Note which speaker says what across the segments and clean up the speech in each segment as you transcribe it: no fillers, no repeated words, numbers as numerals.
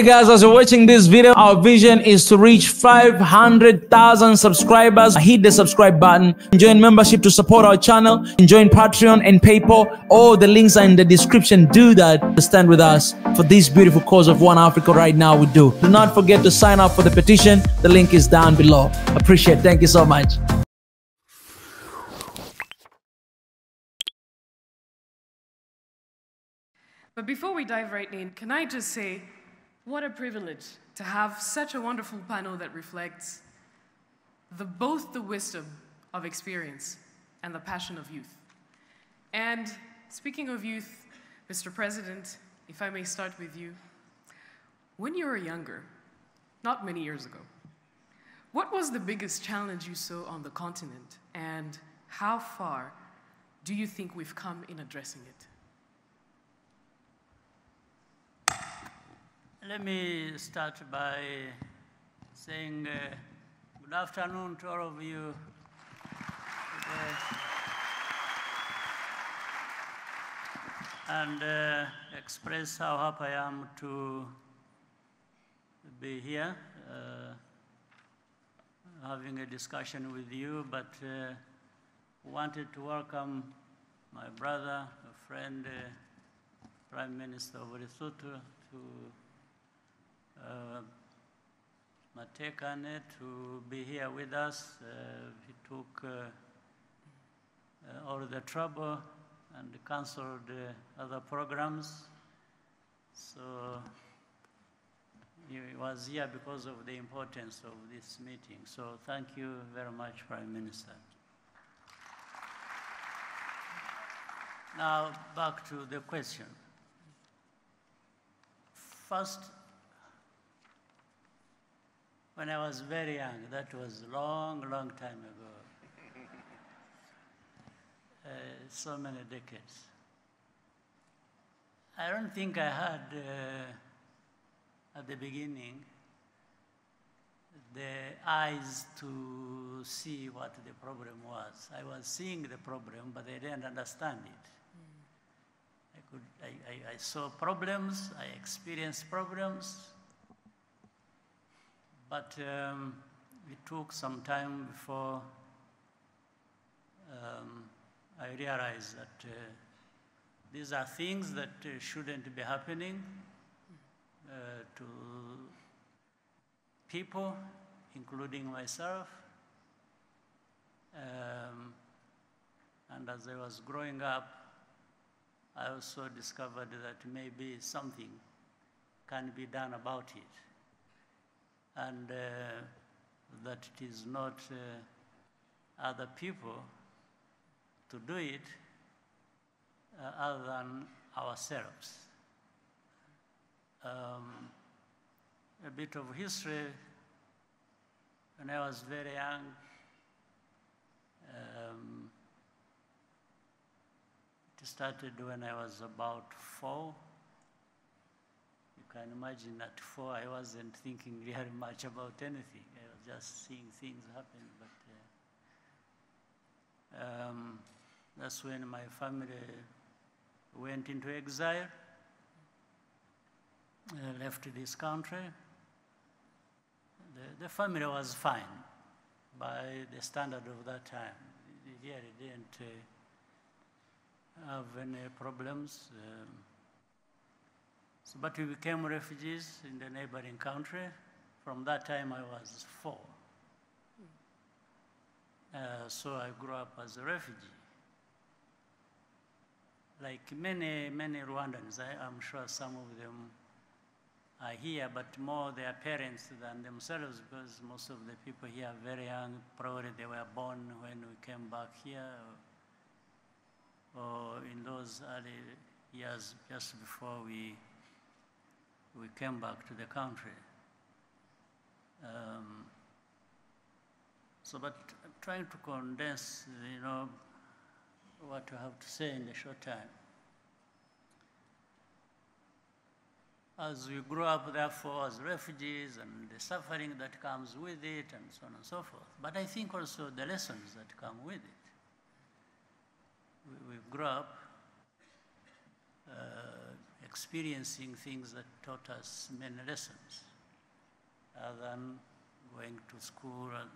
Speaker 1: Hey guys, as you're watching this video, our vision is to reach 500,000 subscribers. Hit the subscribe button, join membership to support our channel, join Patreon and PayPal. All the links are in the description. Do that to stand with us for this beautiful cause of One Africa right now. We do not forget to sign up for the petition. The link is down below. Appreciate it. Thank you so much.
Speaker 2: But before we dive right in, can I just say, what a privilege to have such a wonderful panel that reflects both the wisdom of experience and the passion of youth. And speaking of youth, Mr. President, if I may start with you, when you were younger, not many years ago, what was the biggest challenge you saw on the continent, and how far do you think we've come in addressing it?
Speaker 3: Let me start by saying good afternoon to all of you today, and express how happy I am to be here, having a discussion with you, but wanted to welcome my brother, a friend, Prime Minister of Lesotho, to Matekane, to be here with us. He took all the trouble and canceled other programs. So he was here because of the importance of this meeting. So thank you very much, Prime Minister. Now, back to the question. First, when I was very young, that was a long, long time ago, so many decades. I don't think I had, at the beginning, the eyes to see what the problem was. I was seeing the problem, but I didn't understand it. I saw problems, I experienced problems, but it took some time before I realized that these are things that shouldn't be happening to people, including myself. And as I was growing up, I also discovered that maybe something can be done about it, and that it is not other people to do it other than ourselves. A bit of history. When I was very young, it started when I was about 4. You can imagine at 4 I wasn't thinking very much about anything. I was just seeing things happen. But that's when my family went into exile, left this country. The family was fine by the standard of that time. It really didn't have any problems. But we became refugees in the neighboring country. From that time, I was 4. So I grew up as a refugee. Like many, many Rwandans, I'm sure some of them are here, but more their parents than themselves, because most of the people here are very young. Probably they were born when we came back here, or in those early years just before we came back to the country. But I'm trying to condense, what I have to say in a short time. As we grew up, therefore, as refugees, and the suffering that comes with it, and so on and so forth. But I think also the lessons that come with it. We grew up experiencing things that taught us many lessons, rather than going to school and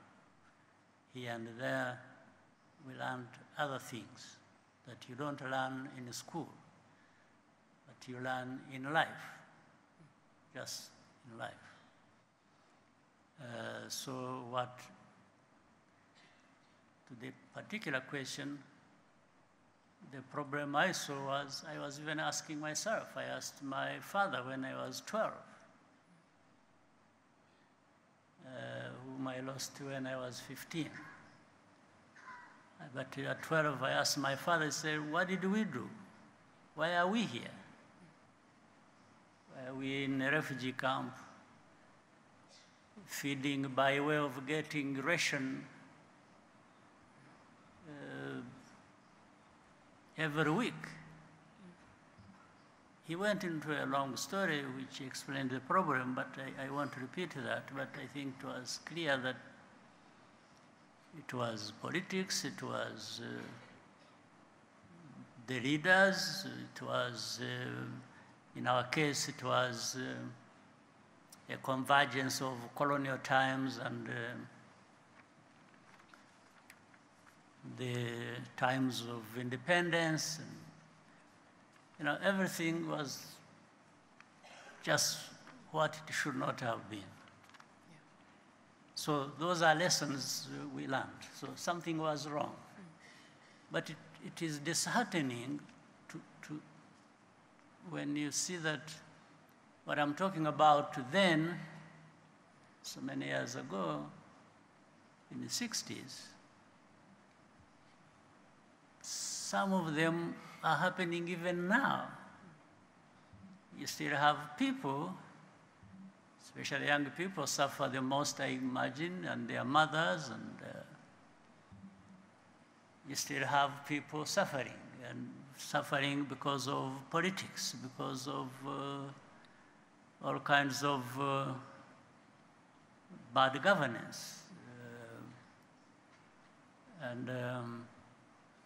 Speaker 3: here and there. We learned other things that you don't learn in school, but you learn in life, just in life. So what, to the particular question, the problem I saw was, I was even asking myself. I asked my father when I was 12, whom I lost when I was 15. But at 12, I asked my father, I said, what did we do? Why are we here? Why are we in a refugee camp, feeding by way of getting ration every week? He went into a long story which explained the problem, but I won't repeat that. But I think it was clear that it was politics, it was the leaders, it was, in our case, it was a convergence of colonial times and the times of independence. And, you know, everything was just what it should not have been. So those are lessons we learned. So something was wrong. But it is disheartening to when you see that what I'm talking about then, so many years ago, in the 60s, some of them are happening even now. You still have people, especially young people, suffer the most, I imagine, and their mothers, and you still have people suffering, and suffering because of politics, because of all kinds of bad governance.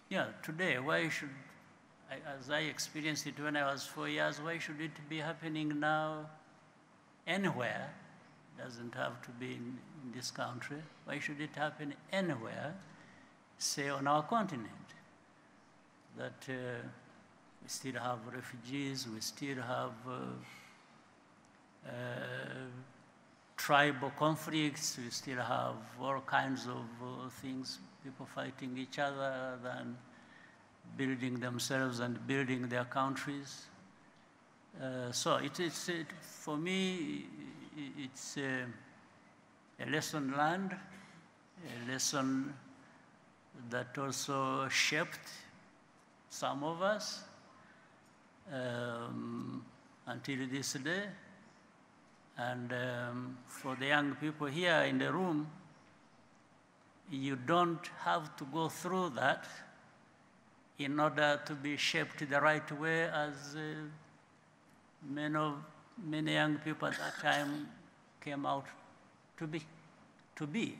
Speaker 3: Yeah, today, why should, as I experienced it when I was 4 years, why should it be happening now anywhere? It doesn't have to be in this country. Why should it happen anywhere, say on our continent? That we still have refugees, we still have tribal conflicts, we still have all kinds of things, people fighting each other than building themselves and building their countries. So for me, it's a lesson learned, a lesson that also shaped some of us until this day. And for the young people here in the room, you don't have to go through that in order to be shaped the right way as many young people at that time came out to be.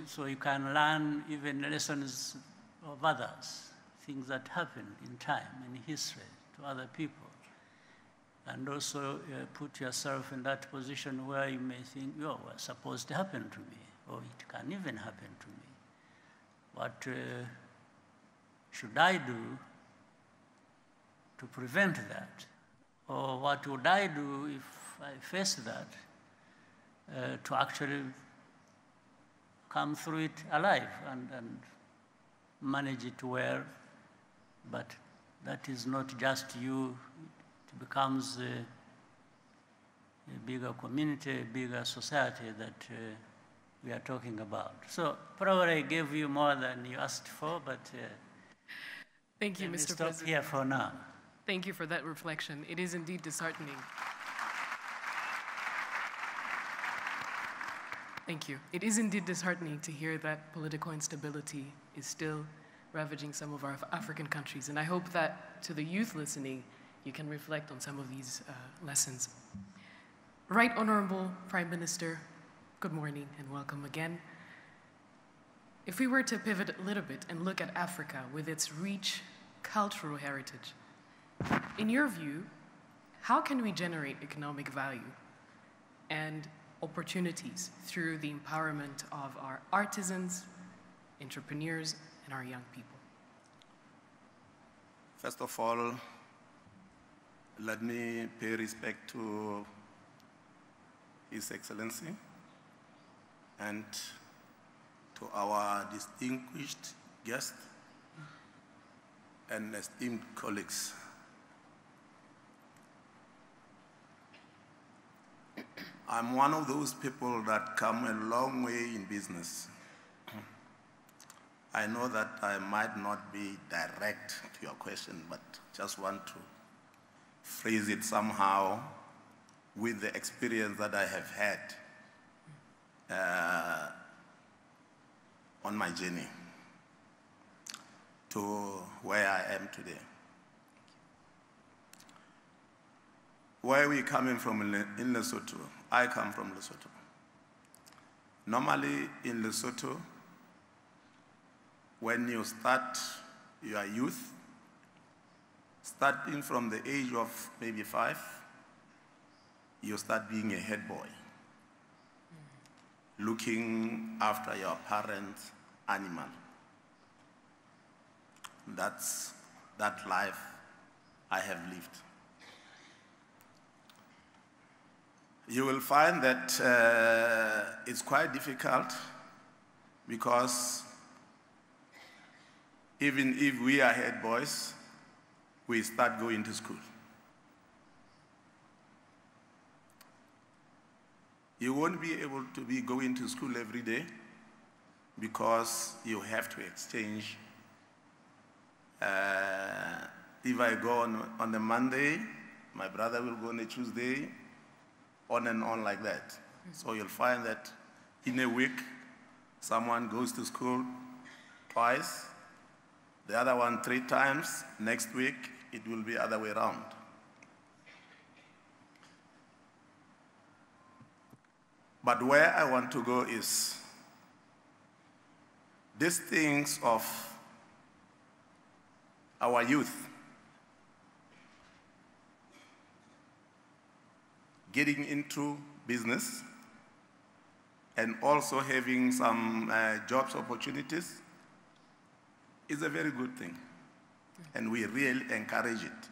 Speaker 3: So you can learn even lessons of others, things that happened in time, in history, to other people. And also put yourself in that position where you may think, oh, what's supposed to happen to me? Or it can even happen to me. What should I do to prevent that? Or what would I do if I face that to actually come through it alive and manage it well? But that is not just you. It becomes a bigger community, a bigger society that we are talking about. So probably I gave you more than you asked for, but
Speaker 2: thank you, Mr.
Speaker 3: Stop
Speaker 2: President.
Speaker 3: here for now.
Speaker 2: Thank you for that reflection. It is indeed disheartening. Thank you. It is indeed disheartening to hear that political instability is still ravaging some of our African countries. And I hope that to the youth listening, you can reflect on some of these lessons. Right Honorable Prime Minister, good morning and welcome again. If we were to pivot a little bit and look at Africa with its rich cultural heritage, In your view, how can we generate economic value and opportunities through the empowerment of our artisans, entrepreneurs, and our young people?
Speaker 4: First of all, let me pay respect to His Excellency and to our distinguished guests and esteemed colleagues. I'm one of those people that come a long way in business. I know that I might not be direct to your question, but just want to phrase it somehow with the experience that I have had on my journey to where I am today. Where are we coming from in Lesotho? I come from Lesotho. Normally in Lesotho, when you start your youth, starting from the age of maybe 5, you start being a head boy, looking after your parents' animal. That's that life I have lived. You will find that it's quite difficult because even if we are head boys, we start going to school. You won't be able to be going to school every day because you have to exchange. If I go on a Monday, my brother will go on a Tuesday, on and on like that. So you'll find that in a week, someone goes to school twice, the other one 3 times. Next week, it will be other way around. But where I want to go is these things of our youth getting into business and also having some jobs opportunities is a very good thing, and we really encourage it.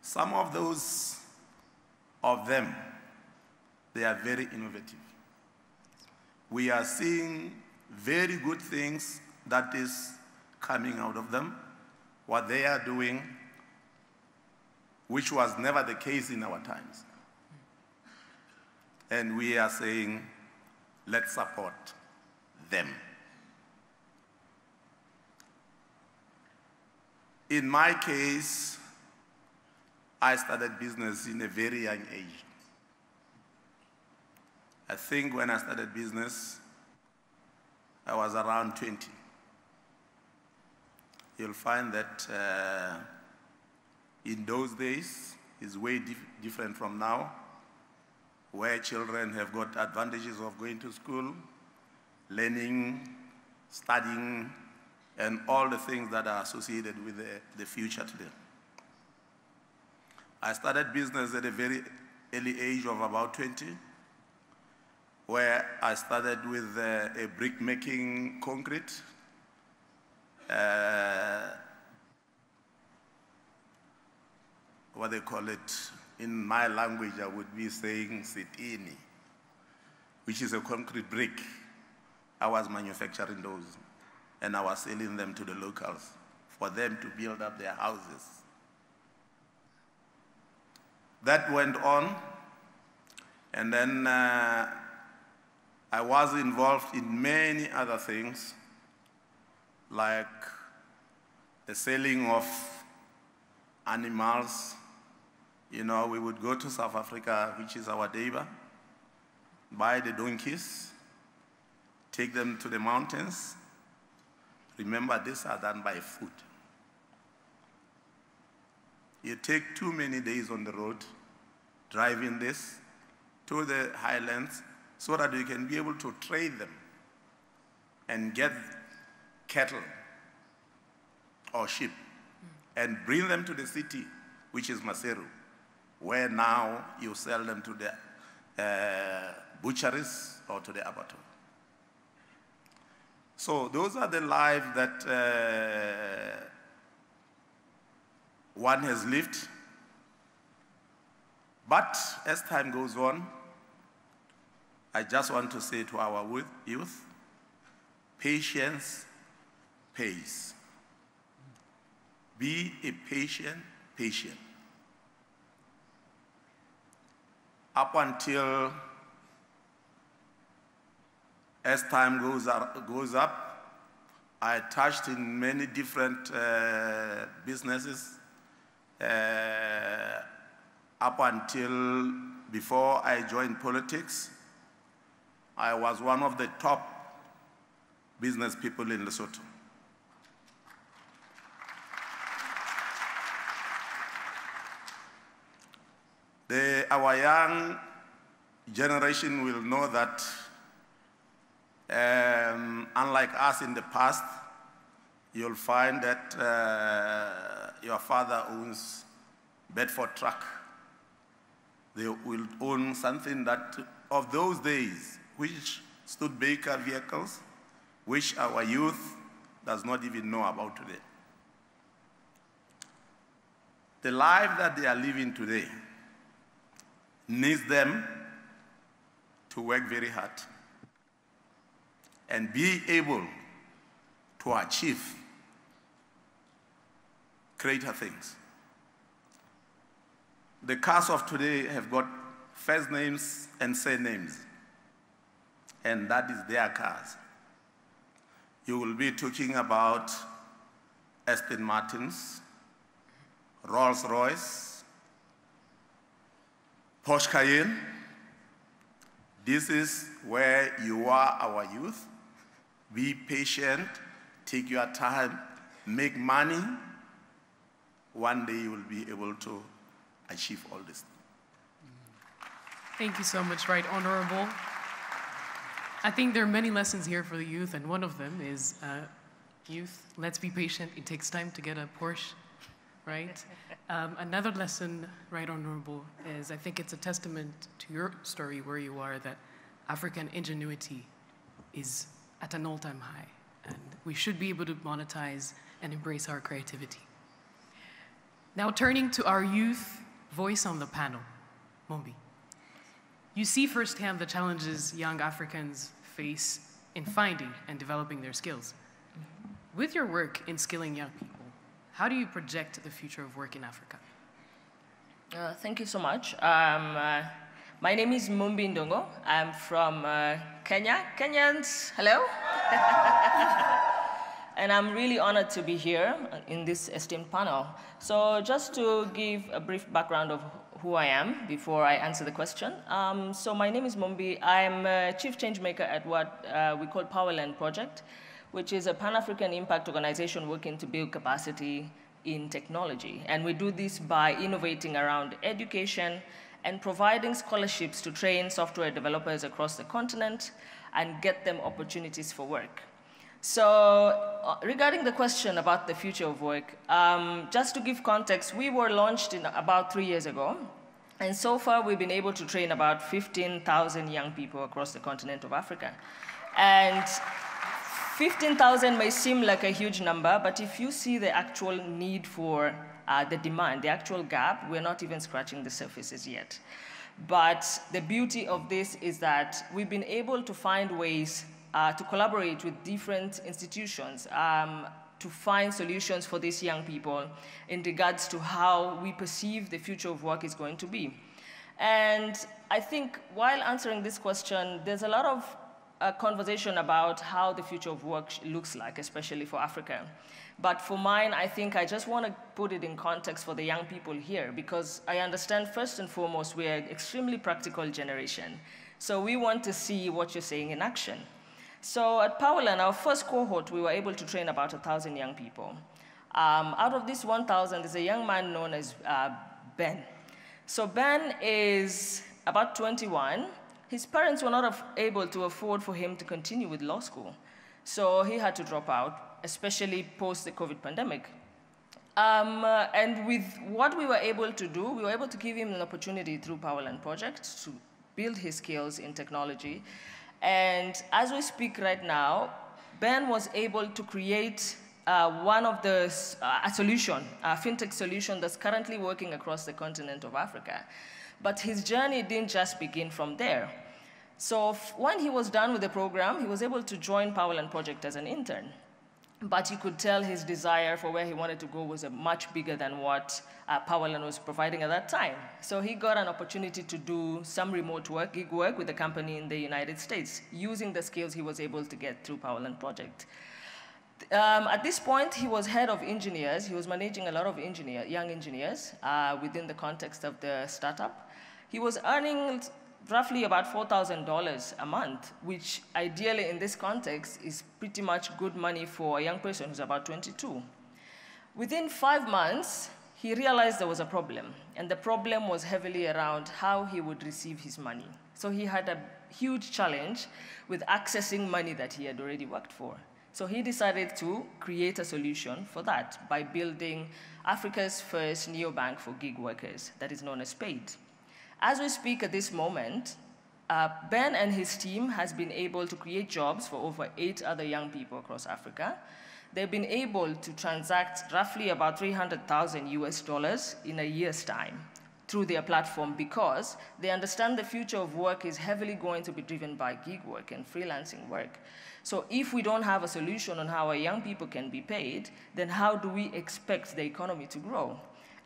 Speaker 4: Some of those of them, they are very innovative. We are seeing very good things that is coming out of them, what they are doing, which was never the case in our times. And we are saying, let's support them. In my case, I started business in a very young age. I think when I started business, I was around 20. You'll find that in those days is way different from now, where children have got advantages of going to school, learning, studying, and all the things that are associated with the future today. I started business at a very early age of about 20, where I started with a brick making concrete. What they call it, in my language, I would be saying sitini, which is a concrete brick. I was manufacturing those, and I was selling them to the locals for them to build up their houses. That went on, and then I was involved in many other things, like the selling of animals. You know, we would go to South Africa, which is our neighbor, buy the donkeys, take them to the mountains. Remember, these are done by foot. You take too many days on the road, driving this to the highlands so that you can be able to trade them and get cattle or sheep and bring them to the city, which is Maseru, where now you sell them to the butcheries or to the abattoir. So those are the lives that one has lived. But as time goes on, I just want to say to our youth, patience pays. Be a patient. Up until as time goes up, I touched in many different businesses up until before I joined politics. I was one of the top business people in Lesotho. Our young generation will know that unlike us in the past, you'll find that your father owns Bedford truck. They will own something that of those days, which Studebaker vehicles, which our youth does not even know about today. The life that they are living today needs them to work very hard and be able to achieve greater things. The cars of today have got first names and surnames, and that is their cars. You will be talking about Aston Martins, Rolls-Royce, Porsche Cayenne. This is where you are, our youth. Be patient, take your time, make money. One day you will be able to achieve all this.
Speaker 2: Thank you so much, Right Honorable. I think there are many lessons here for the youth, and one of them is, youth, let's be patient. It takes time to get a Porsche, right? Another lesson, Right Honorable, is I think it's a testament to your story where you are that African ingenuity is at an all-time high, and we should be able to monetize and embrace our creativity. Now turning to our youth voice on the panel, Mumbi. You see firsthand the challenges young Africans face in finding and developing their skills. With your work in skilling young people, how do you project the future of work in Africa?
Speaker 5: Thank you so much. My name is Mumbi Ndongo. I'm from Kenya. Kenyans, hello? And I'm really honored to be here in this esteemed panel. So just to give a brief background of who I am before I answer the question. So my name is Mumbi. I'm a Chief Changemaker at what we call Powerland Project, which is a Pan-African impact organization working to build capacity in technology. And we do this by innovating around education and providing scholarships to train software developers across the continent and get them opportunities for work. So regarding the question about the future of work, just to give context, we were launched about 3 years ago. And so far, we've been able to train about 15,000 young people across the continent of Africa. And 15,000 may seem like a huge number, but if you see the actual need for the demand, the actual gap, we're not even scratching the surfaces yet. But the beauty of this is that we've been able to find ways to collaborate with different institutions to find solutions for these young people in regards to how we perceive the future of work is going to be. And I think while answering this question, there's a lot of conversation about how the future of work looks like, especially for Africa. But for mine, I think I just want to put it in context for the young people here, because I understand first and foremost, we are an extremely practical generation. So we want to see what you're saying in action. So at Powerland, our first cohort, we were able to train about 1,000 young people. Out of this 1,000, there's a young man known as Ben. So Ben is about 21. His parents were not able to afford for him to continue with law school. So he had to drop out, especially post the COVID pandemic. And with what we were able to do, we were able to give him an opportunity through Powerland Project to build his skills in technology. And as we speak right now, Ben was able to create a solution, a fintech solution that's currently working across the continent of Africa. But his journey didn't just begin from there. So when he was done with the program, he was able to join Powerland Project as an intern. But you could tell his desire for where he wanted to go was much bigger than what Powerland was providing at that time. So he got an opportunity to do some remote work, gig work with a company in the United States, using the skills he was able to get through Powerland Project. At this point, he was head of engineers. He was managing a lot of young engineers within the context of the startup. He was earning roughly about $4,000 a month, which ideally in this context is pretty much good money for a young person who's about 22. Within 5 months, he realized there was a problem, and the problem was heavily around how he would receive his money. So he had a huge challenge with accessing money that he had already worked for. So he decided to create a solution for that by building Africa's first neobank for gig workers that is known as Paid. As we speak at this moment, Ben and his team has been able to create jobs for over 8 other young people across Africa. They've been able to transact roughly about $300,000 US in a year's time through their platform because they understand the future of work is heavily going to be driven by gig work and freelancing work. So if we don't have a solution on how our young people can be paid, then how do we expect the economy to grow?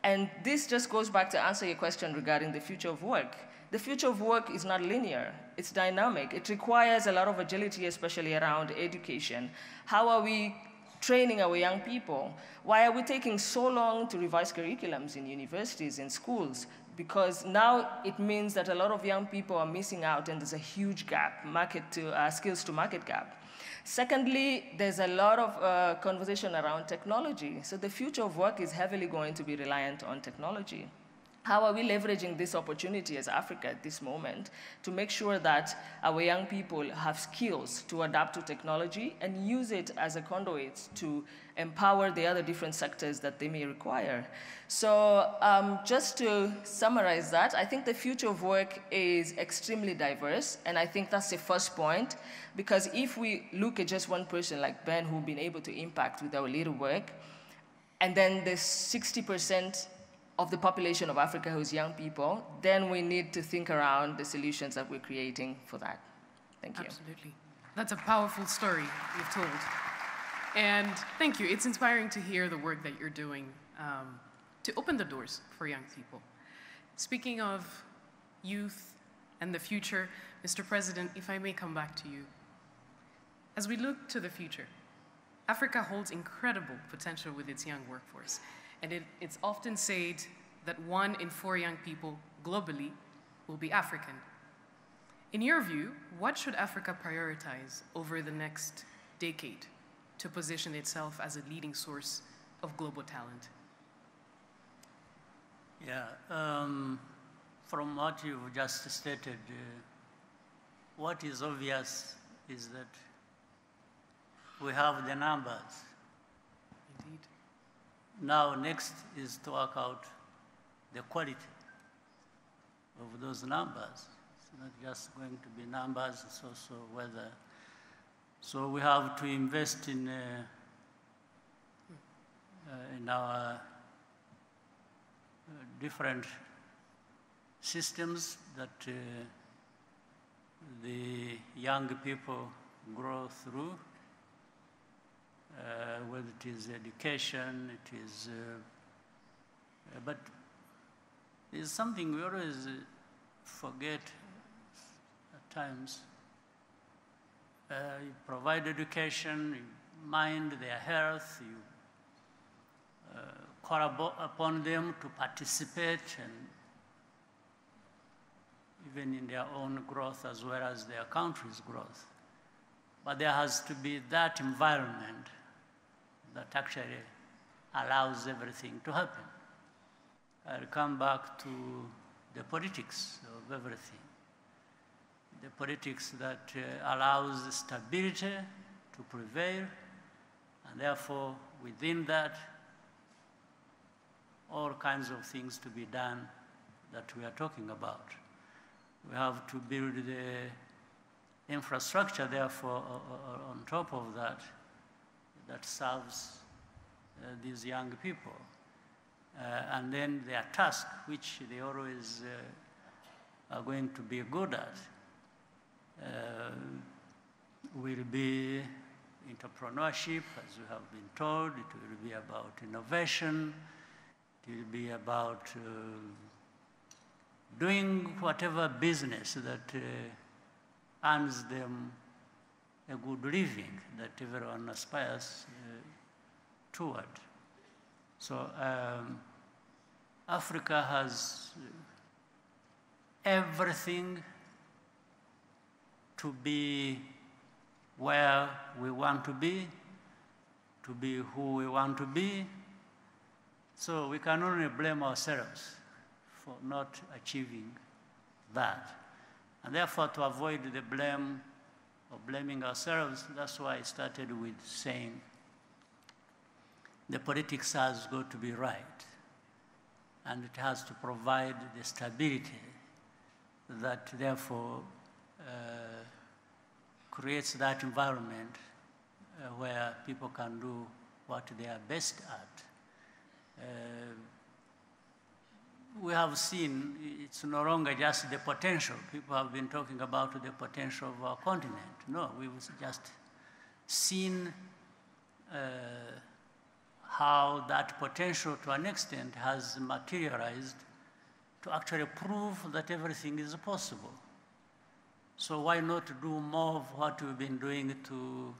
Speaker 5: And this just goes back to answer your question regarding the future of work. The future of work is not linear, it's dynamic. It requires a lot of agility, especially around education. How are we training our young people? Why are we taking so long to revise curriculums in universities and schools? Because now it means that a lot of young people are missing out and there's a huge gap, skills to market gap. Secondly, there's a lot of conversation around technology. So the future of work is heavily going to be reliant on technology. How are we leveraging this opportunity as Africa at this moment to make sure that our young people have skills to adapt to technology and use it as a conduit to empower the other different sectors that they may require? So just to summarize that, I think the future of work is extremely diverse, and I think that's the first point, because if we look at just one person like Ben who's been able to impact with our little work, and then the 60% of the population of Africa who's young people, then we need to think around the solutions that we're creating for that. Thank you.
Speaker 2: Absolutely. That's a powerful story you've told. And thank you. It's inspiring to hear the work that you're doing to open the doors for young people. Speaking of youth and the future, Mr. President, if I may come back to you. As we look to the future, Africa holds incredible potential with its young workforce. And it's often said that 1 in 4 young people globally will be African. In your view, what should Africa prioritize over the next decade to position itself as a leading source of global talent?
Speaker 3: Yeah, from what you've just stated, what is obvious is that we have the numbers.
Speaker 2: Indeed.
Speaker 3: Now, next is to work out the quality of those numbers. It's not just going to be numbers, it's also whether. So we have to invest in our different systems that the young people grow through. Whether it is education, it is, but there's something we always forget at times. You provide education, you mind their health, you call upon them to participate and even in their own growth as well as their country's growth. But there has to be that environment that actually allows everything to happen. I'll come back to the politics of everything. The politics that allows stability to prevail, and therefore within that, all kinds of things to be done that we are talking about. We have to build the infrastructure, therefore, on top of that, that serves these young people. And then their task, which they always are going to be good at, will be entrepreneurship, as we have been told. It will be about innovation. It will be about doing whatever business that earns them a good living that everyone aspires toward. So Africa has everything to be where we want to be who we want to be. So we can only blame ourselves for not achieving that. And therefore, to avoid the blame or blaming ourselves, that's why I started with saying the politics has got to be right. And it has to provide the stability that therefore creates that environment where people can do what they are best at. We have seen it's no longer just the potential. People have been talking about the potential of our continent. No, we've just seen how that potential to an extent has materialized to actually prove that everything is possible. So why not do more of what we've been doing to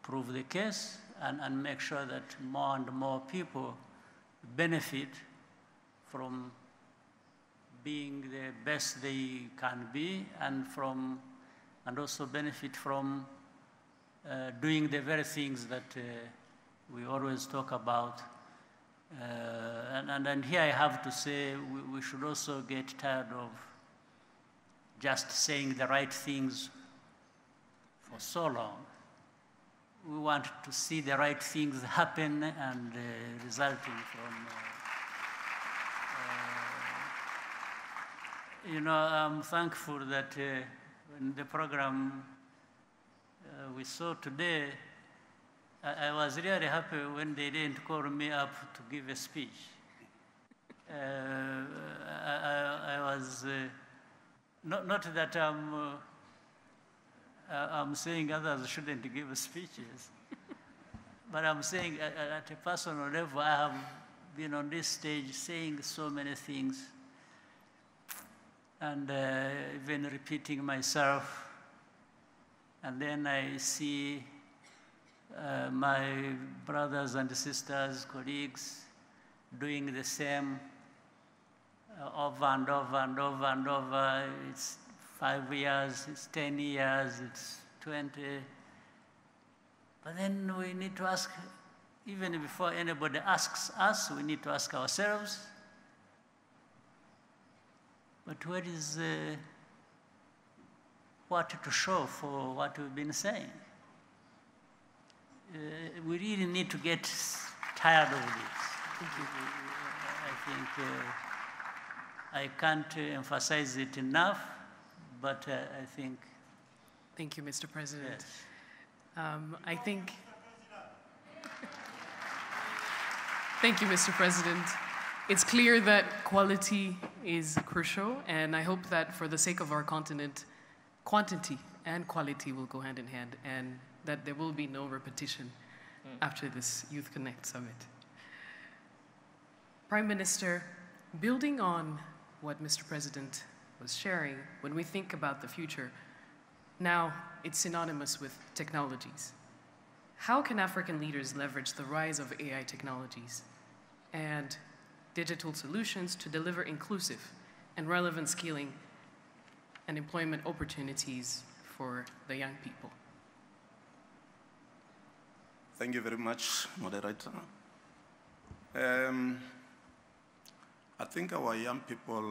Speaker 3: prove the case and make sure that more and more people benefit from being the best they can be and also benefit from doing the very things that we always talk about. And here I have to say we should also get tired of just saying the right things for so long. We want to see the right things happen and resulting from, I'm thankful that in the program we saw today, I was really happy when they didn't call me up to give a speech. I was, not that I'm saying others shouldn't give speeches, but I'm saying at a personal level, I have been on this stage saying so many things and even repeating myself. And then I see my brothers and sisters, colleagues, doing the same over and over and over and over. It's 5 years, it's 10 years, it's 20. But then we need to ask, even before anybody asks us, we need to ask ourselves, but what is what to show for what we've been saying? We really need to get tired of this. I think I can't emphasize it enough, but I think...
Speaker 2: Thank you, Mr. President.
Speaker 3: Yes.
Speaker 2: I think... Thank you, Mr. President. It's clear that quality is crucial, and I hope that for the sake of our continent, quantity and quality will go hand in hand, and that there will be no repetition after this Youth Connect Summit. Prime Minister, building on what Mr. President was sharing, when we think about the future, now it's synonymous with technologies. How can African leaders leverage the rise of AI technologies and digital solutions to deliver inclusive and relevant skilling and employment opportunities for the young people?
Speaker 4: Thank you very much, moderator. I think our young people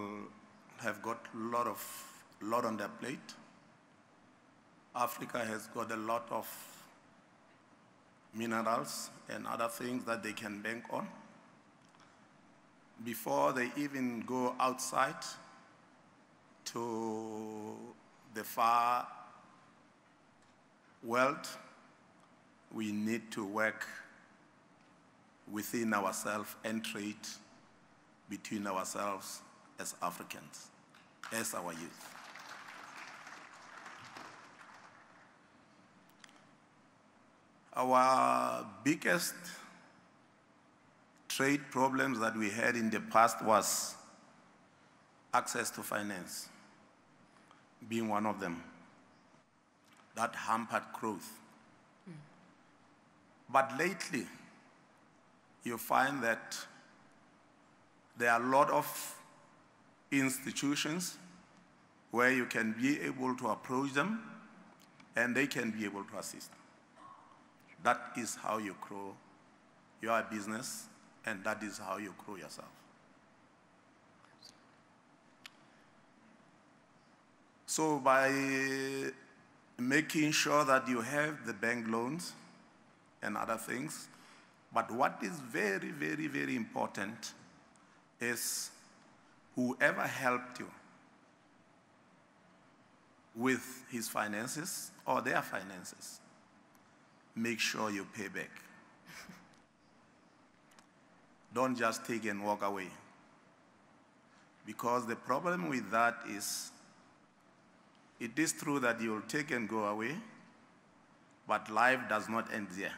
Speaker 4: have got a lot on their plate. Africa has got a lot of minerals and other things that they can bank on. before they even go outside to the far world, we need to work within ourselves and trade between ourselves as Africans, as our youth. Our biggest trade problems that we had in the past was access to finance, being one of them. That hampered growth. But lately, you find that there are a lot of institutions where you can be able to approach them and they can be able to assist. That is how you grow your business, and that is how you grow yourself. So by making sure that you have the bank loans and other things, but what is very, very, very important is whoever helped you with his finances or their finances, make sure you pay back. Don't just take and walk away. Because the problem with that is, it is true that you'll take and go away, but life does not end there.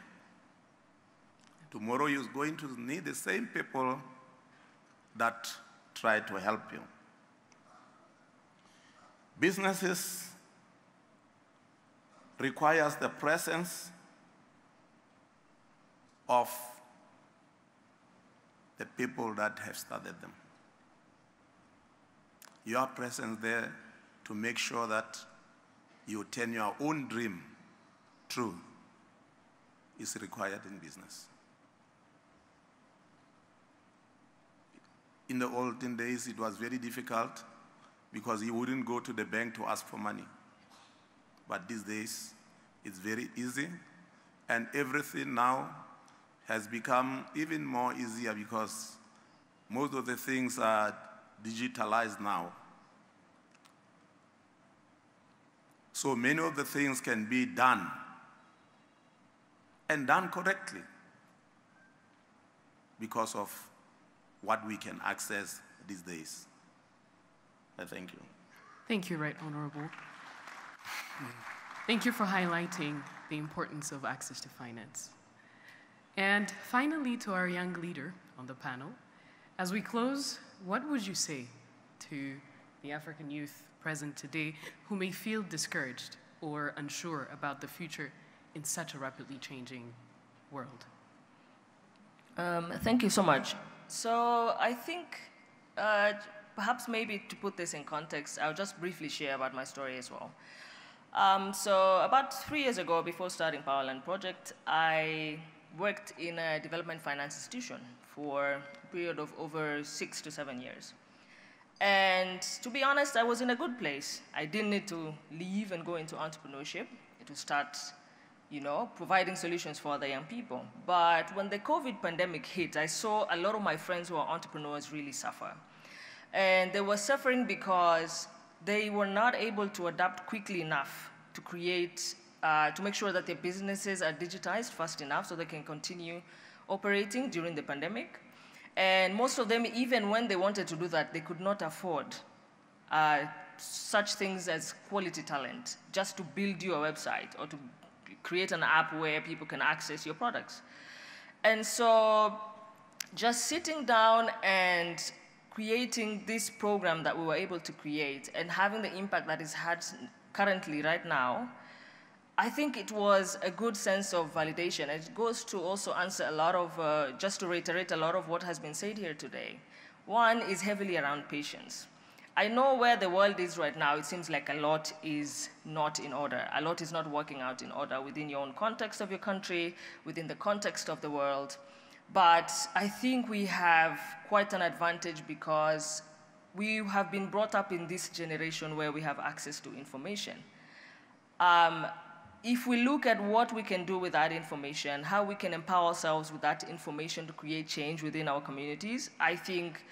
Speaker 4: Tomorrow you're going to need the same people that try to help you. Businesses requires the presence of the people that have started them. Your presence there to make sure that you turn your own dream true is required in business. In the olden days, it was very difficult because you wouldn't go to the bank to ask for money. But these days, it's very easy, and everything now has become even more easier because most of the things are digitalized now. So many of the things can be done and done correctly because of what we can access these days. I thank you.
Speaker 2: Thank you, Right Honorable. Thank you for highlighting the importance of access to finance. And finally, to our young leader on the panel, as we close, what would you say to the African youth present today who may feel discouraged or unsure about the future in such a rapidly changing world?
Speaker 5: Thank you so much. So I think perhaps maybe to put this in context, I'll just briefly share about my story as well. So about 3 years ago, before starting Powerland Project, I worked in a development finance institution for a period of over 6 to 7 years. And to be honest, I was in a good place. I didn't need to leave and go into entrepreneurship to start, providing solutions for other young people. But when the COVID pandemic hit, I saw a lot of my friends who are entrepreneurs really suffer. And they were suffering because they were not able to adapt quickly enough to create, to make sure that their businesses are digitized fast enough so they can continue operating during the pandemic. And most of them, even when they wanted to do that, they could not afford such things as quality talent, just to build your website or to create an app where people can access your products. And so just sitting down and creating this program that we were able to create and having the impact that it's had currently right now, I think it was a good sense of validation. It goes to also answer a lot of, just to reiterate a lot of what has been said here today. One is heavily around patience. I know where the world is right now, it seems like a lot is not in order. A lot is not working out in order within your own context of your country, within the context of the world. But I think we have quite an advantage because we have been brought up in this generation where we have access to information. if we look at what we can do with that information, how we can empower ourselves with that information to create change within our communities, I think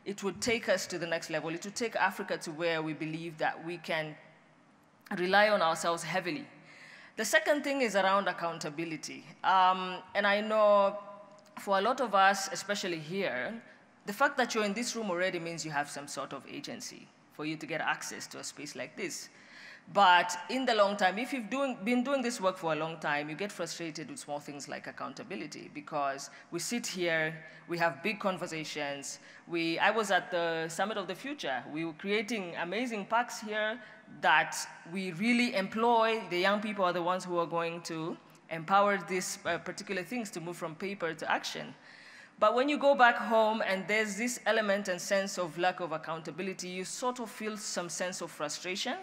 Speaker 5: it would take us to the next level. It would take Africa to where we believe that we can rely on ourselves heavily. The second thing is around accountability. And I know for a lot of us, especially here, the fact that you're in this room already means you have some sort of agency for you to get access to a space like this. But in the long time, if you've been doing this work for a long time, you get frustrated with small things like accountability, because we sit here, we have big conversations. I was at the Summit of the Future. We were creating amazing packs here that we really employ. The young people are the ones who are going to empower these particular things to move from paper to action. But when you go back home and there's this element and sense of lack of accountability, you sort of feel some sense of frustration.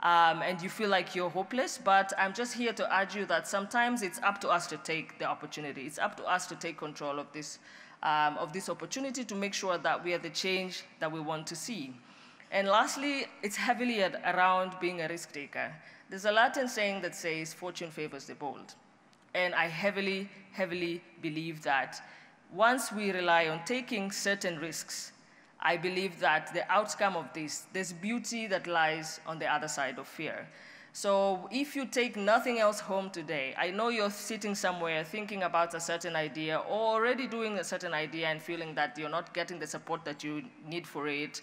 Speaker 5: And you feel like you're hopeless, but I'm just here to argue that sometimes it's up to us to take the opportunity. It's up to us to take control of this opportunity to make sure that we are the change that we want to see. And lastly, it's heavily around being a risk taker. There's a Latin saying that says, fortune favors the bold. And I heavily, heavily believe that once we rely on taking certain risks, I believe that the outcome of this, there's beauty that lies on the other side of fear. So if you take nothing else home today, I know you're sitting somewhere thinking about a certain idea or already doing a certain idea and feeling that you're not getting the support that you need for it.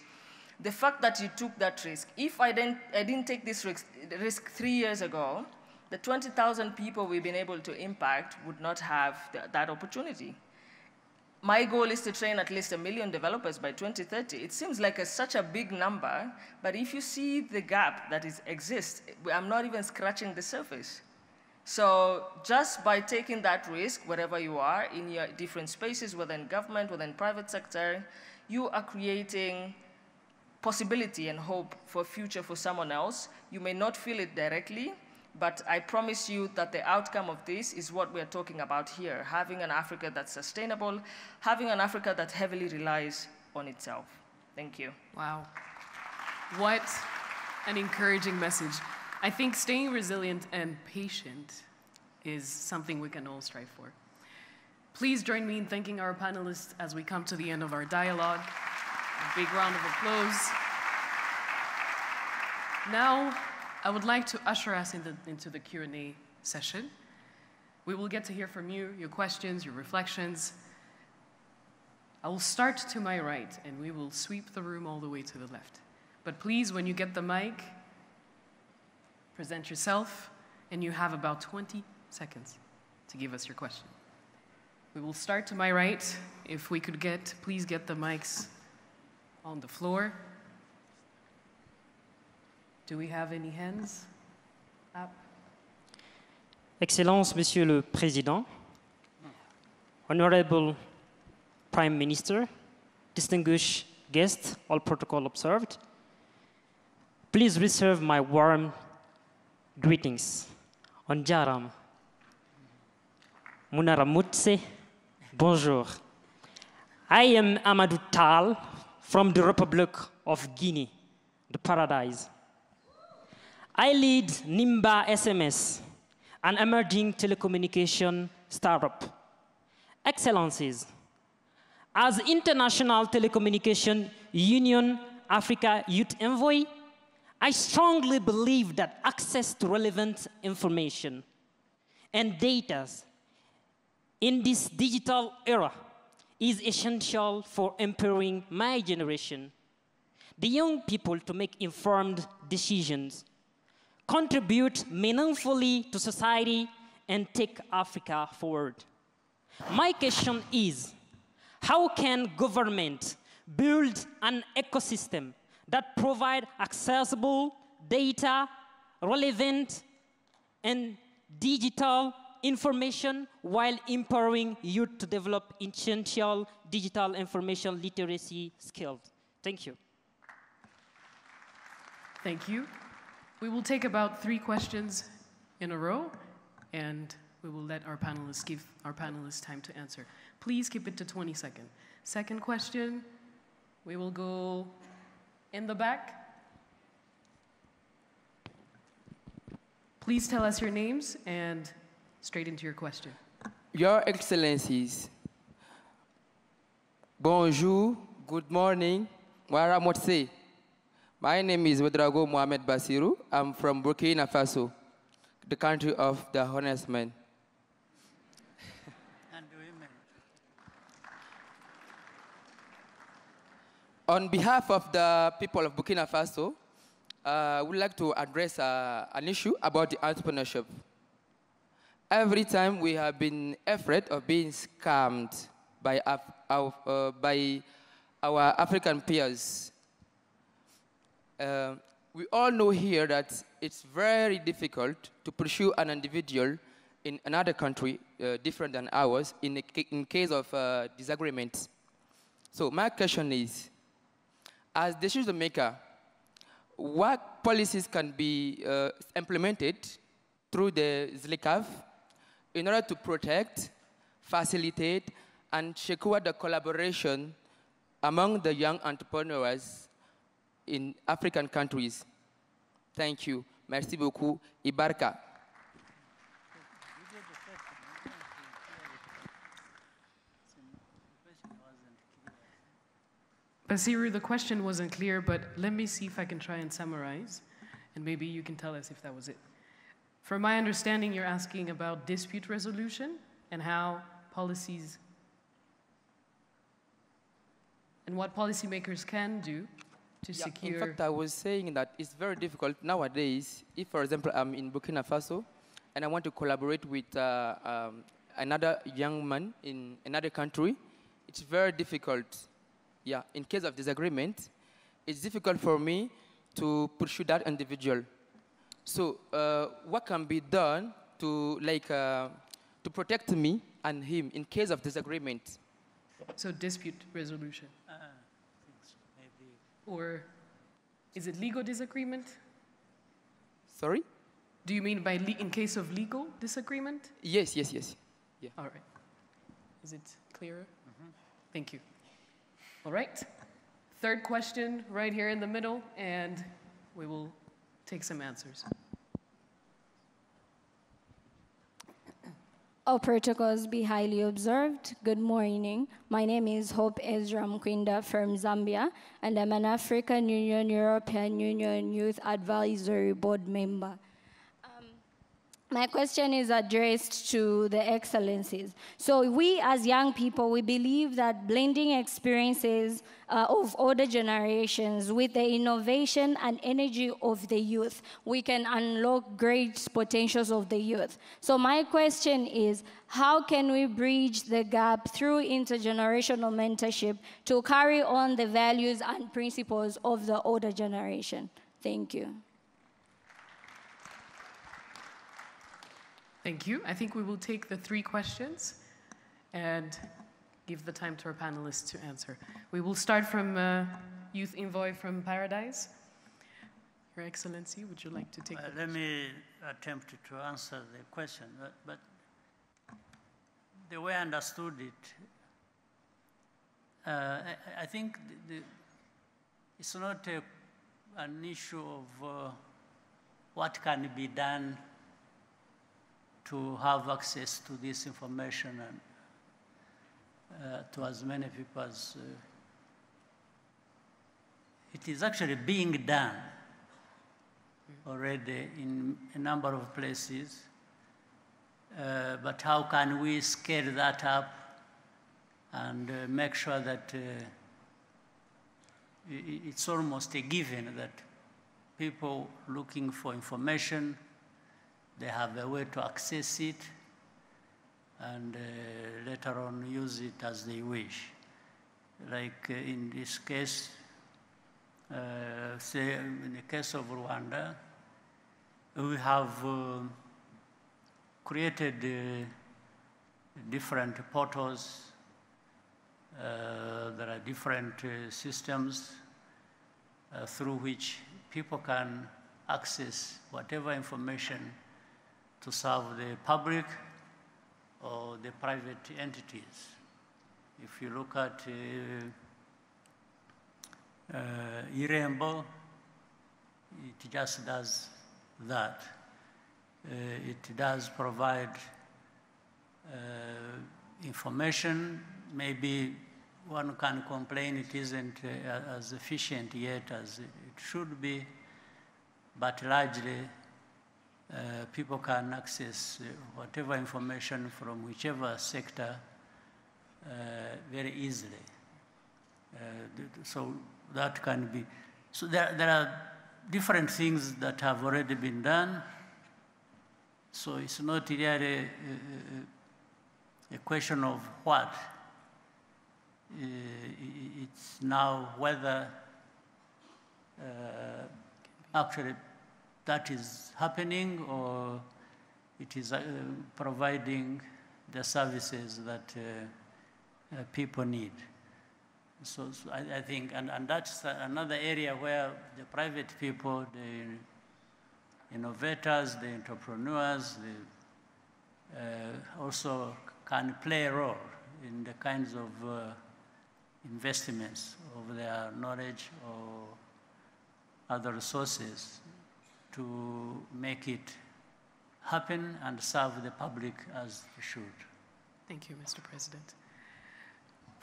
Speaker 5: The fact that you took that risk, if I didn't take this risk 3 years ago, the 20,000 people we've been able to impact would not have that opportunity. My goal is to train at least 1 million developers by 2030. It seems like such a big number, but if you see the gap that exists, I'm not even scratching the surface. So just by taking that risk, wherever you are, in your different spaces, whether in government, whether in private sector, you are creating possibility and hope for a future for someone else. You may not feel it directly, but I promise you that the outcome of this is what we're talking about here, having an Africa that's sustainable, having an Africa that heavily relies on itself. Thank you.
Speaker 2: Wow. What an encouraging message. I think staying resilient and patient is something we can all strive for. Please join me in thanking our panelists as we come to the end of our dialogue. A big round of applause. Now, I would like to usher us into the Q&A session. We will get to hear from you, your questions, your reflections. I will start to my right, and we will sweep the room all the way to the left. But please, when you get the mic, present yourself, and you have about 20 seconds to give us your question. We will start to my right. If we could please get the mics on the floor. Do we have any hands up?
Speaker 6: Excellence, Monsieur le Président, Honorable Prime Minister, distinguished guests, all protocol observed, please receive my warm greetings. On jaram. Munaramutse, bonjour. I am Amadou Tal from the Republic of Guinea, the paradise. I lead Nimba SMS, an emerging telecommunication startup. Excellencies, as International Telecommunication Union Africa Youth Envoy, I strongly believe that access to relevant information and data in this digital era is essential for empowering my generation, the young people, to make informed decisions, contribute meaningfully to society, and take Africa forward. My question is, how can government build an ecosystem that provides accessible data, relevant and digital information while empowering youth to develop essential digital information literacy skills? Thank you.
Speaker 2: Thank you. We will take about 3 questions in a row, and we will let our panelists give our panelists time to answer. Please keep it to 20 seconds. Second question, we will go in the back. Please tell us your names and straight into your question.
Speaker 7: Your Excellencies, bonjour, good morning, waramotse. My name is Wedrago Mohamed Basiru. I'm from Burkina Faso, the country of the honest man.
Speaker 3: And women.
Speaker 7: On behalf of the people of Burkina Faso, I would like to address an issue about the entrepreneurship. Every time we have been afraid of being scammed by our African peers. We all know here that it's very difficult to pursue an individual in another country different than ours in case of disagreement. So my question is, as decision maker, what policies can be implemented through the ZLECAf in order to protect, facilitate, and secure the collaboration among the young entrepreneurs in African countries? Thank you. Merci beaucoup. Ibarka.
Speaker 2: Basiru, the question wasn't clear, but let me see if I can try and summarize, and maybe you can tell us if that was it. From my understanding, you're asking about dispute resolution and how policies and what policymakers can do to secure.
Speaker 7: In fact, I was saying that it's very difficult nowadays. If, for example, I'm in Burkina Faso and I want to collaborate with another young man in another country, it's very difficult. Yeah, in case of disagreement, it's difficult for me to pursue that individual. So, what can be done to to protect me and him in case of disagreement?
Speaker 2: So dispute resolution.
Speaker 3: Maybe.
Speaker 2: Or is it legal disagreement?
Speaker 7: Sorry?
Speaker 2: Do you mean by in case of legal disagreement?
Speaker 7: Yes, yes, yes. Yeah.
Speaker 2: All right. Is it clearer? Thank you. All right. Third question right here in the middle, and we will take some answers.
Speaker 8: All protocols be highly observed. Good morning. My name is Hope Ezra Mkwinda from Zambia, and I'm an African Union, European Union Youth Advisory Board member. My question is addressed to the Excellencies. So we as young people, we believe that blending experiences of older generations with the innovation and energy of the youth, we can unlock great potentials of the youth. So my question is, how can we bridge the gap through intergenerational mentorship to carry on the values and principles of the older generation? Thank you.
Speaker 2: Thank you. I think we will take the 3 questions and give the time to our panelists to answer. We will start from Youth Envoy from Paradise. Your Excellency, would you like to take the
Speaker 3: Let me attempt to answer the question, but the way I understood it, I think it's not an issue of what can be done to have access to this information and to as many people as it is actually being done already in a number of places. But how can we scale that up and make sure that it's almost a given that people looking for information, they have a way to access it and later on use it as they wish. Like in this case, say in the case of Rwanda, we have created different portals. There are different systems through which people can access whatever information to serve the public or the private entities. If you look at Irembo, it just does that. it does provide information. Maybe one can complain it isn't as efficient yet as it should be, but largely people can access whatever information from whichever sector very easily. So that can be, so there are different things that have already been done. So it's not really a question of what. It's now whether actually that is happening or it is providing the services that people need. So I think, and that's another area where the private people, the innovators, the entrepreneurs, also can play a role in the kinds of investments of their knowledge or other resources to make it happen and serve the public as it should.
Speaker 2: Thank you, Mr. President.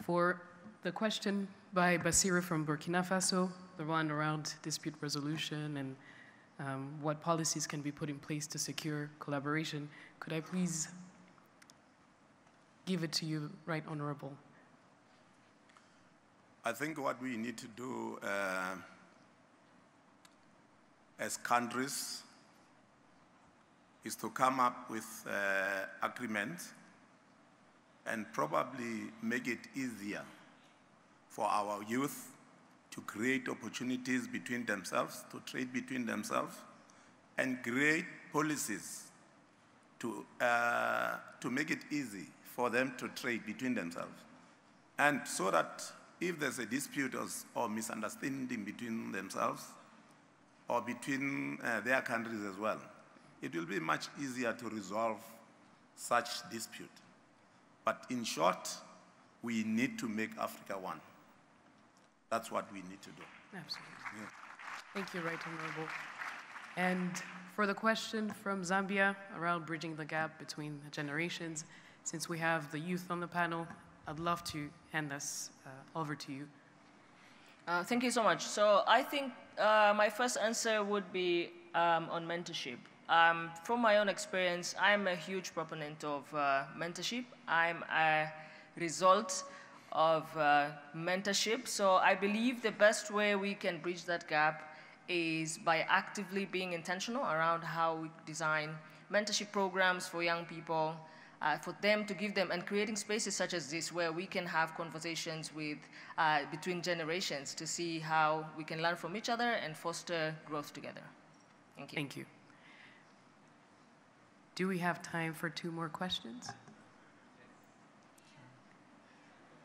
Speaker 2: For the question by Basira from Burkina Faso, the one around dispute resolution and what policies can be put in place to secure collaboration, could I please give it to you, Right Honorable?
Speaker 4: I think what we need to do as countries is to come up with agreements and probably make it easier for our youth to create opportunities between themselves, to trade between themselves, and create policies to make it easy for them to trade between themselves. And so that if there's a dispute or misunderstanding between themselves or between their countries as well, it will be much easier to resolve such dispute. But in short, we need to make Africa one. That's what we need to do.
Speaker 2: Absolutely.
Speaker 4: Yeah.
Speaker 2: Thank you, Right Honorable. And for the question from Zambia around bridging the gap between the generations, since we have the youth on the panel, I'd love to hand this over to you.
Speaker 5: Thank you so much. So I think my first answer would be on mentorship. From my own experience, I'm a huge proponent of mentorship. I'm a result of mentorship. So I believe the best way we can bridge that gap is by actively being intentional around how we design mentorship programs for young people, for them to give them, and creating spaces such as this where we can have conversations with, between generations to see how we can learn from each other and foster growth together. Thank you.
Speaker 2: Thank you. Do we have time for 2 more questions?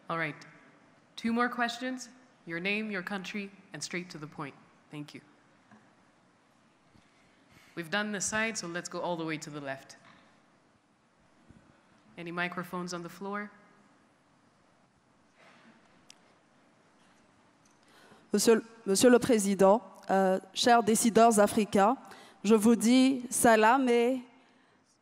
Speaker 2: All right, 2 more questions. Your name, your country, and straight to the point. Thank you. We've done the side, so let's go all the way to the left. Any microphones on the floor?
Speaker 9: Monsieur le Président, chers décideurs africains, je vous dis salam et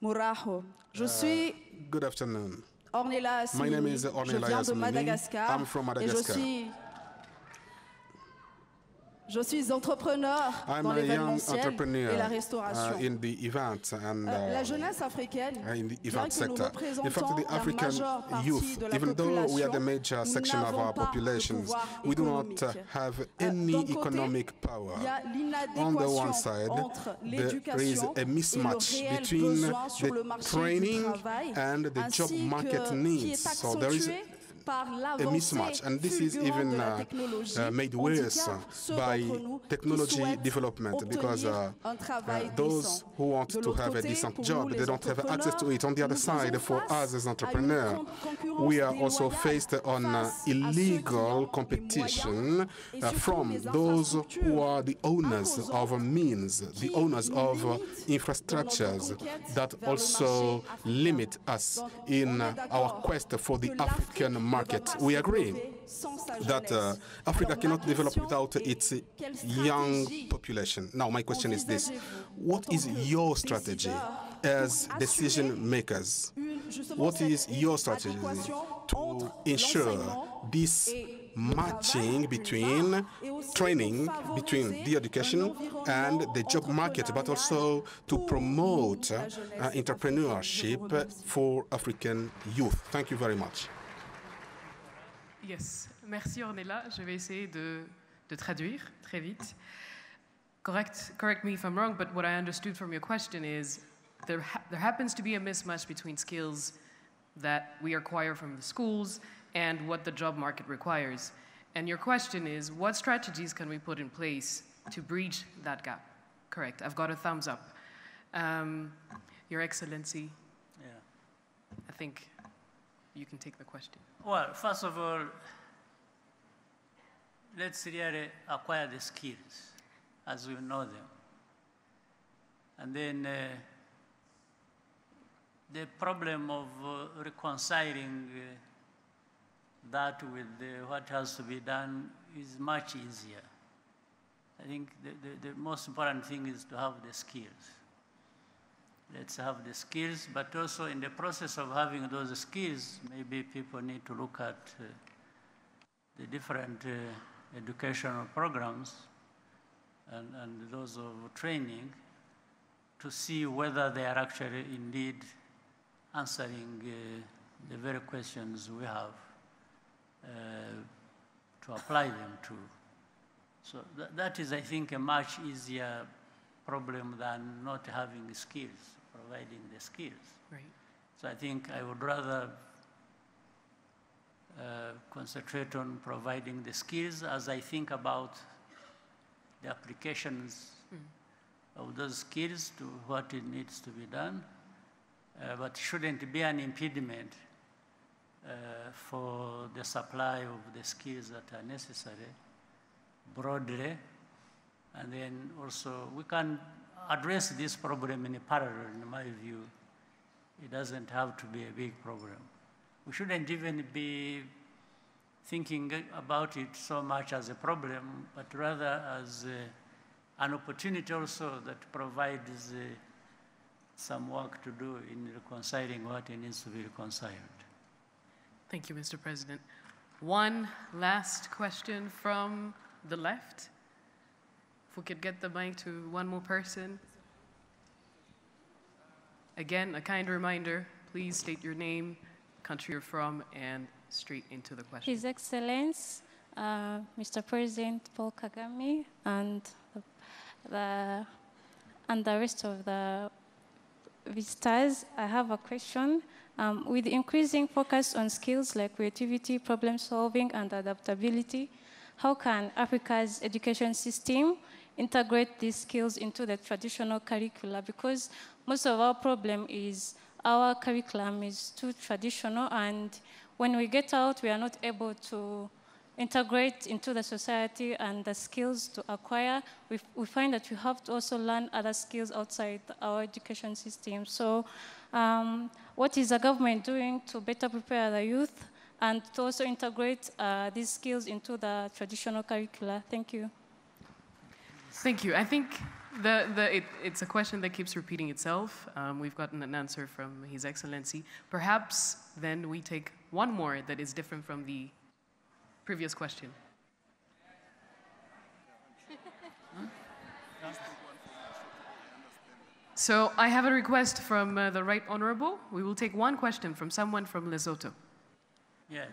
Speaker 9: muraho. Je suis
Speaker 10: Good afternoon.
Speaker 9: Ornella
Speaker 10: My name
Speaker 9: Asmini.
Speaker 10: is
Speaker 9: Je
Speaker 10: Ornella
Speaker 9: viens de
Speaker 10: Asmini.
Speaker 9: Madagascar.
Speaker 10: I'm from Madagascar.
Speaker 9: Je suis entrepreneur
Speaker 10: I'm
Speaker 9: dans
Speaker 10: a young
Speaker 9: l'événementiel
Speaker 10: entrepreneur
Speaker 9: et la restauration.
Speaker 10: in the events and
Speaker 9: La jeunesse africaine,
Speaker 10: in the
Speaker 9: bien
Speaker 10: event
Speaker 9: que nous
Speaker 10: sector. In fact,
Speaker 9: représentons
Speaker 10: the
Speaker 9: la
Speaker 10: African
Speaker 9: majeure partie
Speaker 10: youth,
Speaker 9: de la
Speaker 10: even though we are the
Speaker 9: population,
Speaker 10: major
Speaker 9: nous
Speaker 10: section of
Speaker 9: n'avons
Speaker 10: our
Speaker 9: pas de
Speaker 10: populations,
Speaker 9: pouvoir
Speaker 10: we do not
Speaker 9: économique.
Speaker 10: have any
Speaker 9: D'un côté,
Speaker 10: economic power.
Speaker 9: il y a
Speaker 10: On the one
Speaker 9: l'inadéquation
Speaker 10: side,
Speaker 9: entre
Speaker 10: there is
Speaker 9: l'éducation
Speaker 10: a
Speaker 9: et le
Speaker 10: mismatch
Speaker 9: réel
Speaker 10: between
Speaker 9: besoin sur le
Speaker 10: the
Speaker 9: marché
Speaker 10: training
Speaker 9: du travail,
Speaker 10: and the job
Speaker 9: ainsi
Speaker 10: market
Speaker 9: qui
Speaker 10: needs.
Speaker 9: est
Speaker 10: So there is
Speaker 9: accentué par
Speaker 10: a
Speaker 9: l'avancée
Speaker 10: mismatch, and this is
Speaker 9: fulgurante
Speaker 10: even
Speaker 9: de la technologie,
Speaker 10: made
Speaker 9: handicap
Speaker 10: worse
Speaker 9: ceux
Speaker 10: by
Speaker 9: d'entre nous qui
Speaker 10: technology
Speaker 9: souhaitent
Speaker 10: development because
Speaker 9: obtenir un travail
Speaker 10: those
Speaker 9: décent.
Speaker 10: who want
Speaker 9: De
Speaker 10: to
Speaker 9: l'autre
Speaker 10: have a
Speaker 9: côté,
Speaker 10: decent
Speaker 9: pour
Speaker 10: job,
Speaker 9: nous,
Speaker 10: they
Speaker 9: les
Speaker 10: don't have access to it. On the other
Speaker 9: nous
Speaker 10: side,
Speaker 9: faisons
Speaker 10: for
Speaker 9: face
Speaker 10: us as
Speaker 9: à une
Speaker 10: entrepreneurs,
Speaker 9: concurrence
Speaker 10: we are also
Speaker 9: déloyale
Speaker 10: faced on
Speaker 9: face à ceux qui
Speaker 10: illegal
Speaker 9: ont les
Speaker 10: competition
Speaker 9: moyens et surtout
Speaker 10: from
Speaker 9: les
Speaker 10: those
Speaker 9: infrastructures
Speaker 10: who are the owners of means, the
Speaker 9: qui
Speaker 10: owners
Speaker 9: nous
Speaker 10: of
Speaker 9: limitent
Speaker 10: infrastructures
Speaker 9: dans notre conquête
Speaker 10: that
Speaker 9: vers le
Speaker 10: also
Speaker 9: marché africain.
Speaker 10: limit us
Speaker 9: Donc,
Speaker 10: in
Speaker 9: on est
Speaker 10: our
Speaker 9: d'accord
Speaker 10: quest for the
Speaker 9: que
Speaker 10: African
Speaker 9: l'Afrique
Speaker 10: market.
Speaker 9: ne va pas
Speaker 10: We
Speaker 9: se
Speaker 10: agree
Speaker 9: développer sans
Speaker 10: that Africa cannot develop without its young population. Now, my question is this. What is your strategy as decision makers? What is your strategy to ensure this matching between training, between the education and the job market, but also to promote entrepreneurship for African youth? Thank you very much.
Speaker 2: Yes, merci Ornella. Je vais essayer de traduire très vite. Correct me if I'm wrong, but what I understood from your question is there happens to be a mismatch between skills that we acquire from the schools and what the job market requires. And your question is, what strategies can we put in place to bridge that gap? Correct, I've got a thumbs up. Your Excellency, I think you can take the question.
Speaker 3: Well, first of all, let's really acquire the skills as we know them. And then the problem of reconciling that with what has to be done is much easier. I think the most important thing is to have the skills. Let's have the skills, but also in the process of having those skills, maybe people need to look at the different educational programs and those of training to see whether they are actually indeed answering the very questions we have to apply them to. So that is, I think, a much easier problem than not having the skills, providing the skills.
Speaker 2: Right.
Speaker 3: So I think I would rather concentrate on providing the skills as I think about the applications of those skills to what it needs to be done, but shouldn't be an impediment for the supply of the skills that are necessary broadly. And then also we can address this problem in a parallel, in my view. It doesn't have to be a big problem. We shouldn't even be thinking about it so much as a problem, but rather as an opportunity also that provides some work to do in reconciling what needs to be reconciled.
Speaker 2: Thank you, Mr. President. One last question from the left. If we could get the mic to one more person. Again, a kind reminder, please state your name, country you're from, and straight into the question.
Speaker 11: His Excellency, Mr. President Paul Kagame, and the rest of the visitors, I have a question. With increasing focus on skills like creativity, problem solving, and adaptability, how can Africa's education system integrate these skills into the traditional curricula? Because most of our problem is our curriculum is too traditional, and when we get out, we are not able to integrate into the society and the skills to acquire. We find that we have to also learn other skills outside our education system. So what is the government doing to better prepare the youth and to also integrate these skills into the traditional curricula? Thank you.
Speaker 2: Thank you. I think it's a question that keeps repeating itself. We've gotten an answer from His Excellency. Perhaps then we take one more that is different from the previous question. So I have a request from the Right Honorable. We will take one question from someone from Lesotho.
Speaker 3: Yes.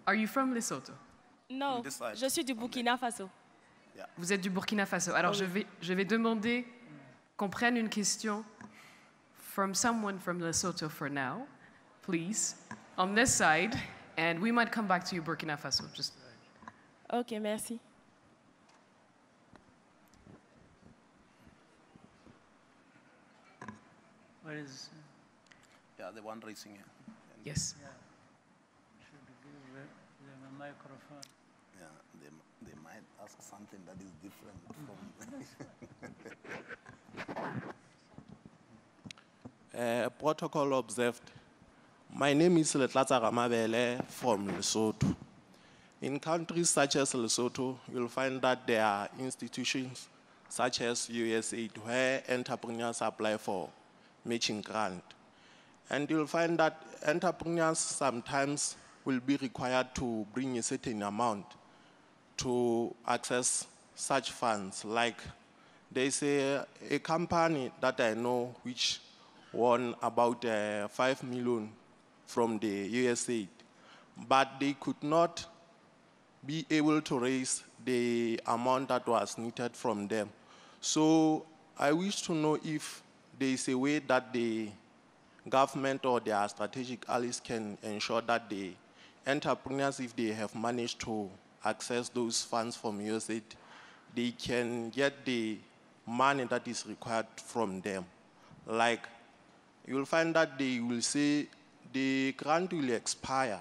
Speaker 2: Are you from Lesotho?
Speaker 12: Non, je suis du Burkina Faso.
Speaker 2: Vous êtes du Burkina Faso. Alors je vais demander qu'on prenne une question from someone from Lesotho for now, please, on this side, and we might come back to you, Burkina Faso. Just.
Speaker 12: Ok, merci.
Speaker 3: Where is?
Speaker 4: Yeah, the one raising here.
Speaker 2: Yes.
Speaker 3: Yeah. Should give them a microphone.
Speaker 4: Yeah, they might ask something that is different from.
Speaker 13: Protocol observed. My name is Letlatsa Ramabele from Lesotho. In countries such as Lesotho, you'll find that there are institutions such as USAID where entrepreneurs apply for matching grant. And you'll find that entrepreneurs sometimes will be required to bring a certain amount to access such funds. Like there's a company that I know which won about 5 million from the USAID, but they could not be able to raise the amount that was needed from them. So I wish to know if there is a way that the government or their strategic allies can ensure that the entrepreneurs, if they have managed to access those funds from USAID, they can get the money that is required from them. Like, you'll find that they will say the grant will expire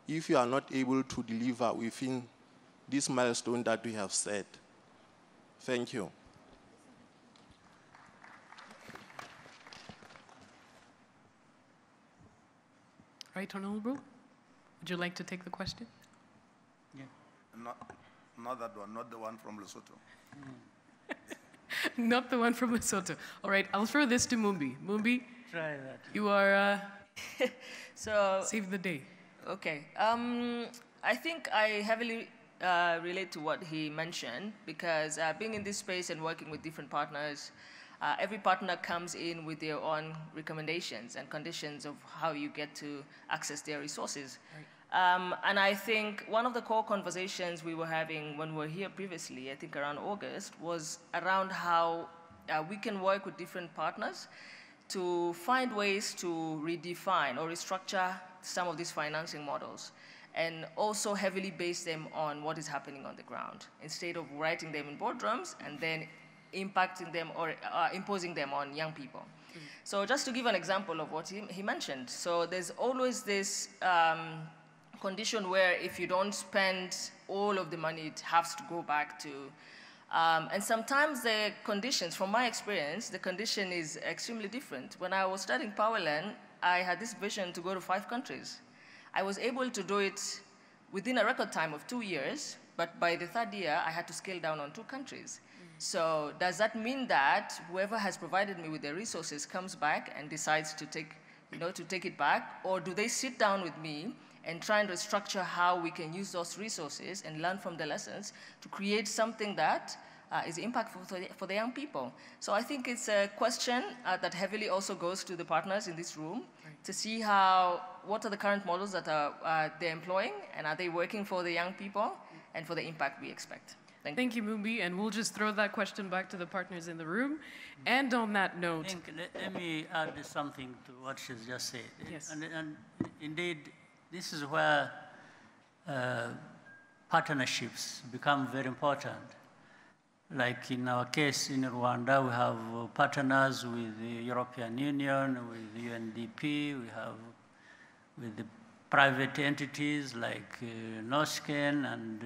Speaker 13: if you are not able to deliver within this milestone that we have set. Thank you.
Speaker 2: Right, Honorable? Would you like to take the question?
Speaker 4: Yeah. Not that one, not the one from Lesotho.
Speaker 2: Not the one from Lesotho. All right, I'll throw this to Mumbi. Mumbi,
Speaker 3: try that.
Speaker 2: You are
Speaker 5: so
Speaker 2: save the day.
Speaker 5: Okay. I think I heavily relate to what he mentioned because being in this space and working with different partners, every partner comes in with their own recommendations and conditions of how you get to access their resources.
Speaker 2: Right.
Speaker 5: And I think one of the core conversations we were having when we were here previously, I think around August, was around how we can work with different partners to find ways to redefine or restructure some of these financing models and also heavily base them on what is happening on the ground instead of writing them in boardrooms and then impacting them or imposing them on young people. Mm-hmm. So just to give an example of what he mentioned, so there's always this condition where if you don't spend all of the money, it has to go back to and sometimes the conditions, from my experience, the condition is extremely different. When I was studying Powerland, I had this vision to go to 5 countries. I was able to do it within a record time of 2 years, but by the 3rd year, I had to scale down on 2 countries. So does that mean that whoever has provided me with the resources comes back and decides to take it back, or do they sit down with me and try and restructure how we can use those resources and learn from the lessons to create something that is impactful for the young people? So I think it's a question that heavily also goes to the partners in this room to see what are the current models that they're employing, and are they working for the young people and for the impact we expect.
Speaker 2: Thank you, Mumbi, and we'll just throw that question back to the partners in the room. And on that note...
Speaker 3: Let me add something to what she's just said.
Speaker 2: Yes.
Speaker 3: And indeed, this is where partnerships become very important. Like in our case in Rwanda, we have partners with the European Union, with the UNDP, we have with the private entities like Nosken, and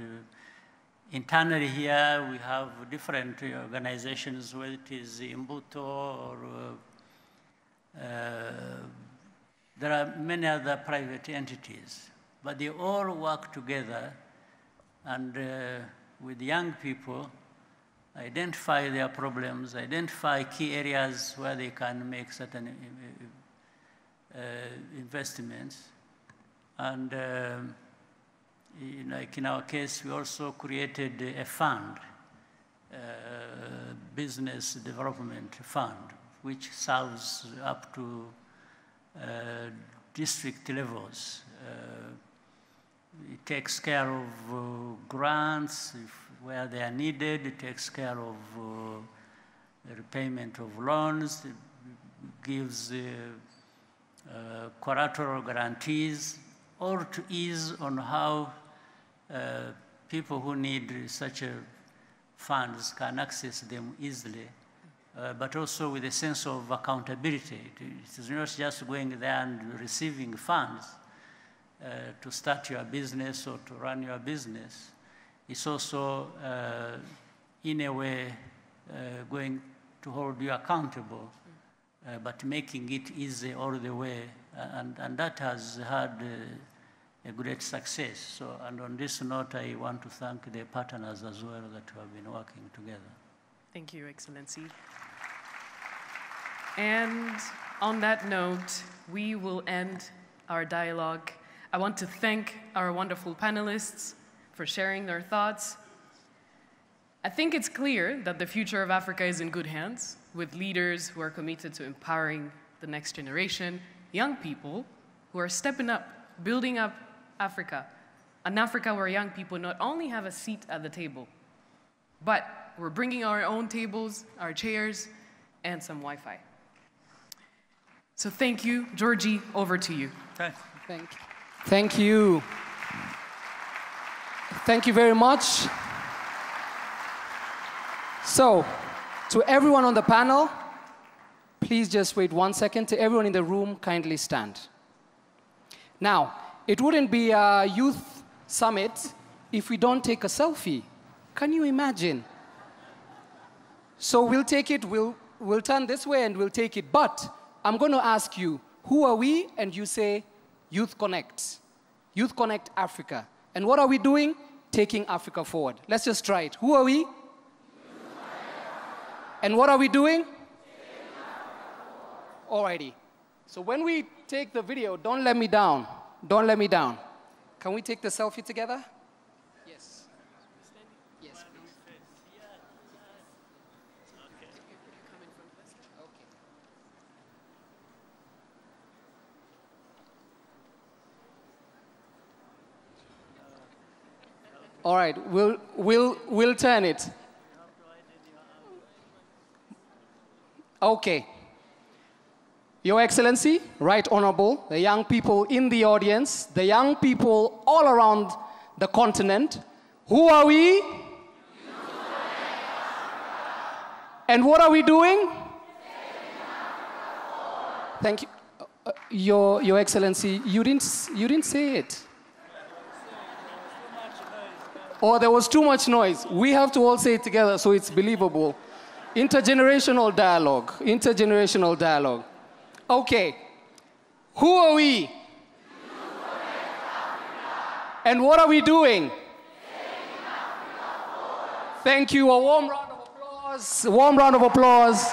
Speaker 3: internally here we have different organizations, whether it is Imbuto or there are many other private entities, but they all work together and with young people, identify their problems, identify key areas where they can make certain investments. And like in our case, we also created a fund, business development fund, which serves up to district levels. It takes care of grants where they are needed. It takes care of the repayment of loans. It gives collateral guarantees, or to ease on how people who need such funds can access them easily, but also with a sense of accountability. It is not just going there and receiving funds to start your business or to run your business. It's also, in a way, going to hold you accountable, but making it easy all the way. And that has had a great success. So, and on this note, I want to thank the partners as well that have been working together.
Speaker 2: Thank you, Excellency. And on that note, we will end our dialogue. I want to thank our wonderful panelists for sharing their thoughts. I think it's clear that the future of Africa is in good hands, with leaders who are committed to empowering the next generation, young people who are stepping up, building up Africa, an Africa where young people not only have a seat at the table, but we're bringing our own tables, our chairs, and some Wi-Fi. So thank you. Georgie, over to you.
Speaker 3: Thank
Speaker 14: you. Thank you very much. So, to everyone on the panel, please just wait 1 second. To everyone in the room, kindly stand. Now, it wouldn't be a youth summit if we don't take a selfie. Can you imagine? So we'll take it, we'll turn this way and we'll take it. But I'm going to ask you, who are we? And you say, Youth Connect. Youth Connect Africa. And what are we doing? Taking Africa forward. Let's just try it. Who are we? And what are we doing? Alrighty. So when we take the video, don't let me down. Don't let me down. Can we take the selfie together? Yes. Yes, please. All right, we'll turn it. Okay. Your Excellency, Right Honorable, the young people in the audience, the young people all around the continent, who are we? And what are we doing? Thank you. Your Excellency, you didn't say it. Or there was too much noise. We have to all say it together so it's believable. Intergenerational dialogue. Intergenerational dialogue. Okay. Who are we? And what are we doing? Thank you. A warm round of applause. A warm round of applause.